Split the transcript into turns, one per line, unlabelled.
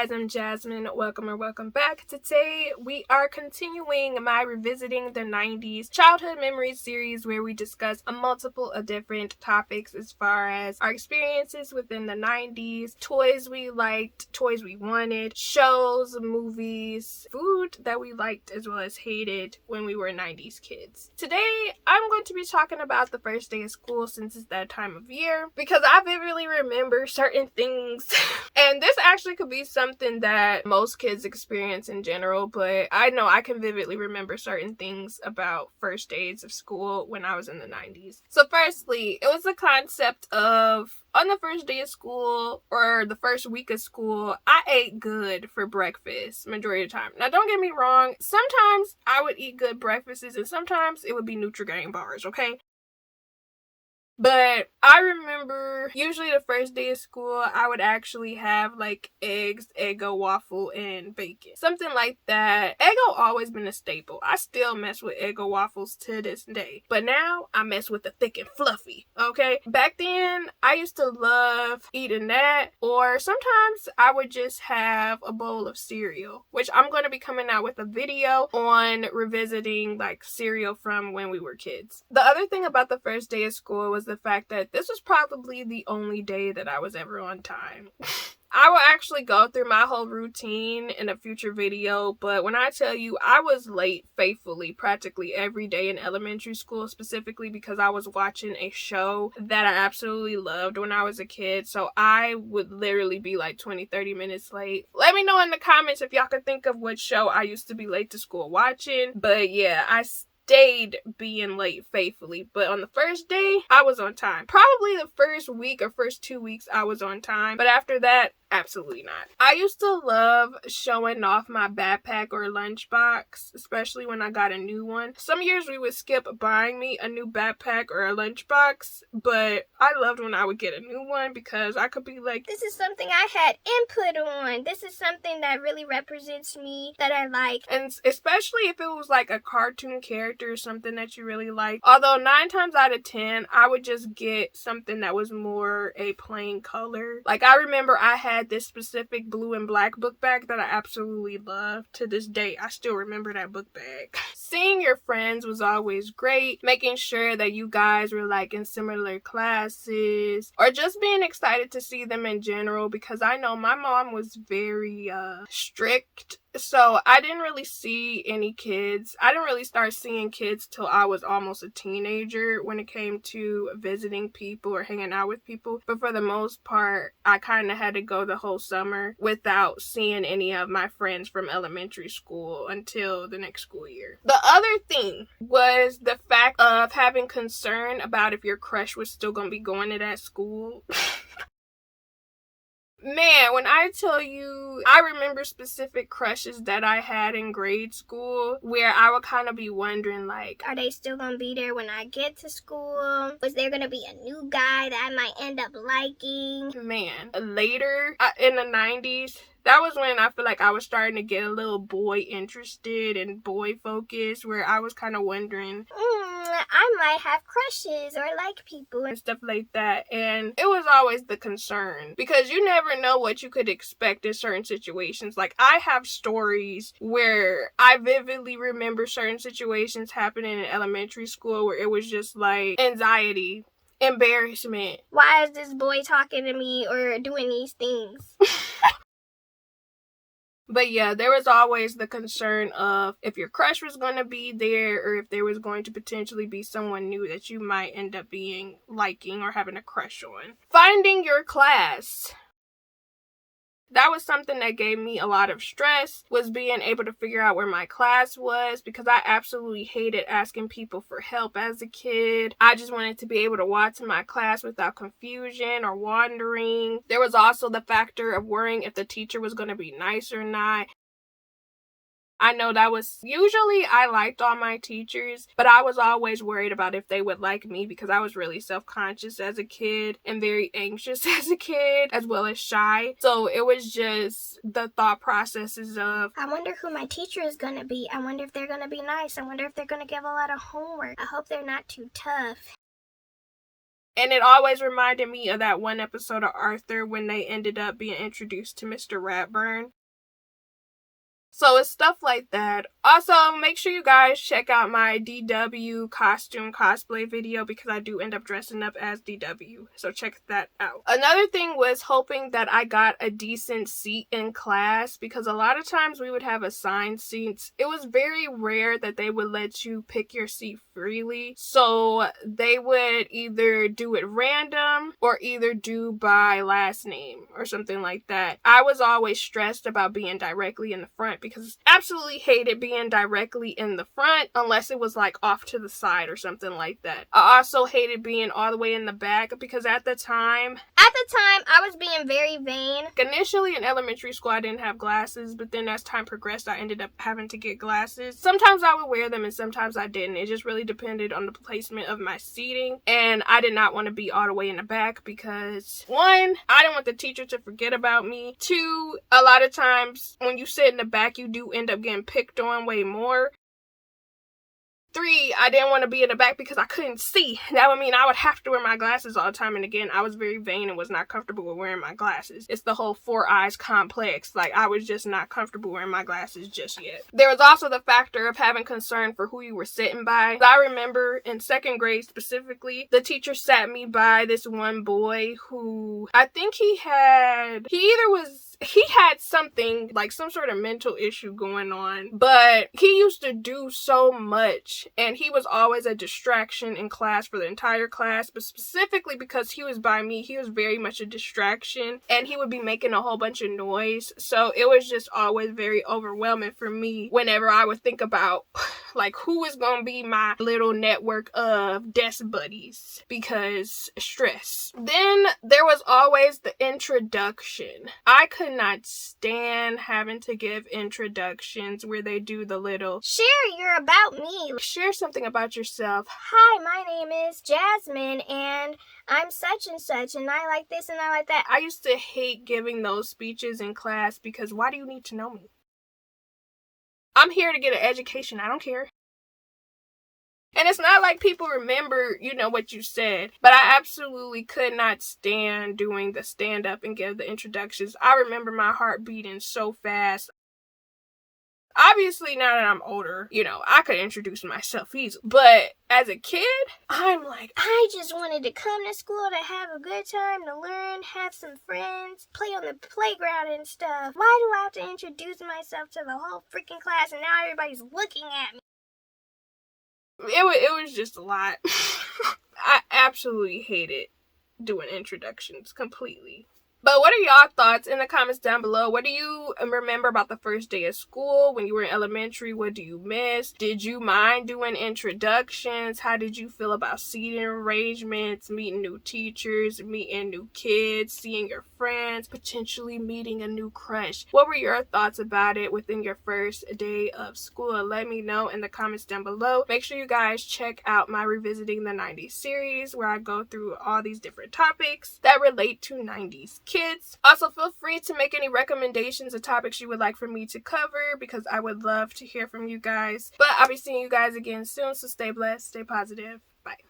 guys, I'm Jasmine. Welcome back. Today we are continuing my Revisiting the 90s childhood memories series where we discuss a multiple of different topics as far as our experiences within the 90s, toys we liked, toys we wanted, shows, movies, food that we liked as well as hated when we were 90s kids. Today I'm going to be talking about the first day of school since it's that time of year because I vividly remember certain things and this actually could be something that most kids experience in general, but I know I can vividly remember certain things about first days of school when I was in the 90s. So firstly, it was the concept of on the first day of school or the first week of school, I ate good for breakfast majority of the time. Now don't get me wrong, sometimes I would eat good breakfasts and sometimes it would be Nutri-Grain bars, okay? But I remember usually the first day of school, I would actually have like eggs, Eggo waffle, and bacon. Something like that. Eggo always been a staple. I still mess with Eggo waffles to this day. But now I mess with the thick and fluffy, okay? Back then, I used to love eating that. Or sometimes I would just have a bowl of cereal, which I'm going to be coming out with a video on revisiting like cereal from when we were kids. The other thing about the first day of school was the fact that this was probably the only day that I was ever on time. I will actually go through my whole routine in a future video, but when I tell you I was late faithfully practically every day in elementary school, specifically because I was watching a show that I absolutely loved when I was a kid, so I would literally be like 20-30 minutes late. Let me know in the comments if y'all can think of what show I used to be late to school watching, but yeah, I stayed being late faithfully, but on the first day I was on time. Probably the first week or first 2 weeks I was on time, but after that absolutely not. I used to love showing off my backpack or lunchbox, especially when I got a new one. Some years we would skip buying me a new backpack or a lunchbox, but I loved when I would get a new one because I could be like,
this is something I had input on. This is something that really represents me that I like.
And especially if it was like a cartoon character or something that you really like. Although 9 times out of 10, I would just get something that was more a plain color. Like I remember I had this specific blue and black book bag that I absolutely love. To this day, I still remember that book bag. Seeing your friends was always great. Making sure that you guys were like in similar classes or just being excited to see them in general, because I know my mom was very strict. So I didn't really see any kids. I didn't really start seeing kids till I was almost a teenager when it came to visiting people or hanging out with people. But for the most part, I kind of had to go the whole summer without seeing any of my friends from elementary school until the next school year. The other thing was the fact of having concern about if your crush was still going to be going to that school. Man, when I tell you, I remember specific crushes that I had in grade school where I would kind of be wondering like,
are they still gonna be there when I get to school? Was there gonna be a new guy that I might end up liking?
Man, later in the 90s, that was when I feel like I was starting to get a little boy interested and boy focused, where I was kind of wondering,
I might have crushes or like people
and stuff like that. And it was always the concern because you never know what you could expect in certain situations. Like I have stories where I vividly remember certain situations happening in elementary school where it was just like anxiety, embarrassment.
Why is this boy talking to me or doing these things?
But yeah, there was always the concern of if your crush was going to be there or if there was going to potentially be someone new that you might end up being liking or having a crush on. Finding your class. That was something that gave me a lot of stress, was being able to figure out where my class was, because I absolutely hated asking people for help as a kid. I just wanted to be able to walk to my class without confusion or wandering. There was also the factor of worrying if the teacher was going to be nice or not. I know that was usually I liked all my teachers, but I was always worried about if they would like me because I was really self-conscious as a kid and very anxious as a kid, as well as shy. So it was just the thought processes of,
I wonder who my teacher is gonna be. I wonder if they're gonna be nice. I wonder if they're gonna give a lot of homework. I hope they're not too tough.
And it always reminded me of that one episode of Arthur when they ended up being introduced to Mr. Ratburn. So it's stuff like that. Also, make sure you guys check out my DW costume cosplay video because I do end up dressing up as DW. So check that out. Another thing was hoping that I got a decent seat in class because a lot of times we would have assigned seats. It was very rare that they would let you pick your seat freely. So they would either do it random or either do by last name or something like that. I was always stressed about being directly in the front because I absolutely hated being directly in the front unless it was like off to the side or something like that. I also hated being all the way in the back because at the time
I was being very vain.
Initially in elementary school I didn't have glasses, but then as time progressed I ended up having to get glasses. Sometimes I would wear them and sometimes I didn't. It just really depended on the placement of my seating, and I did not want to be all the way in the back because 1, I didn't want the teacher to forget about me. 2, a lot of times when you sit in the back you do end up getting picked on way more. 3, I didn't want to be in the back because I couldn't see. That would mean I would have to wear my glasses all the time. And again, I was very vain and was not comfortable with wearing my glasses. It's the whole 4 eyes complex. Like, I was just not comfortable wearing my glasses just yet. There was also the factor of having concern for who you were sitting by. I remember in 2nd grade specifically, the teacher sat me by this one boy who I think he had something, like some sort of mental issue going on, but he used to do so much and he was always a distraction in class for the entire class, but specifically because he was by me, he was very much a distraction and he would be making a whole bunch of noise. So it was just always very overwhelming for me whenever I would think about like who is gonna be my little network of desk buddies because stress. Then there was always the introduction. I could not stand having to give introductions where they do the little
share your about me.
Share something about yourself.
Hi, my name is Jasmine and I'm such and such and I like this and I like that.
I used to hate giving those speeches in class because why do you need to know me? I'm here to get an education. I don't care. And it's not like people remember, what you said. But I absolutely could not stand doing the stand-up and give the introductions. I remember my heart beating so fast. Obviously, now that I'm older, I could introduce myself easily. But as a kid, I'm like,
I just wanted to come to school to have a good time, to learn, have some friends, play on the playground and stuff. Why do I have to introduce myself to the whole freaking class and now everybody's looking at me?
It was just a lot. I absolutely hated doing introductions completely. But what are y'all thoughts in the comments down below? What do you remember about the first day of school? When you were in elementary, what do you miss? Did you mind doing introductions? How did you feel about seating arrangements, meeting new teachers, meeting new kids, seeing your friends, potentially meeting a new crush? What were your thoughts about it within your first day of school? Let me know in the comments down below. Make sure you guys check out my Revisiting the 90s series where I go through all these different topics that relate to 90s kids. Also, feel free to make any recommendations of topics you would like for me to cover because I would love to hear from you guys. But I'll be seeing you guys again soon, so stay blessed, stay positive. Bye.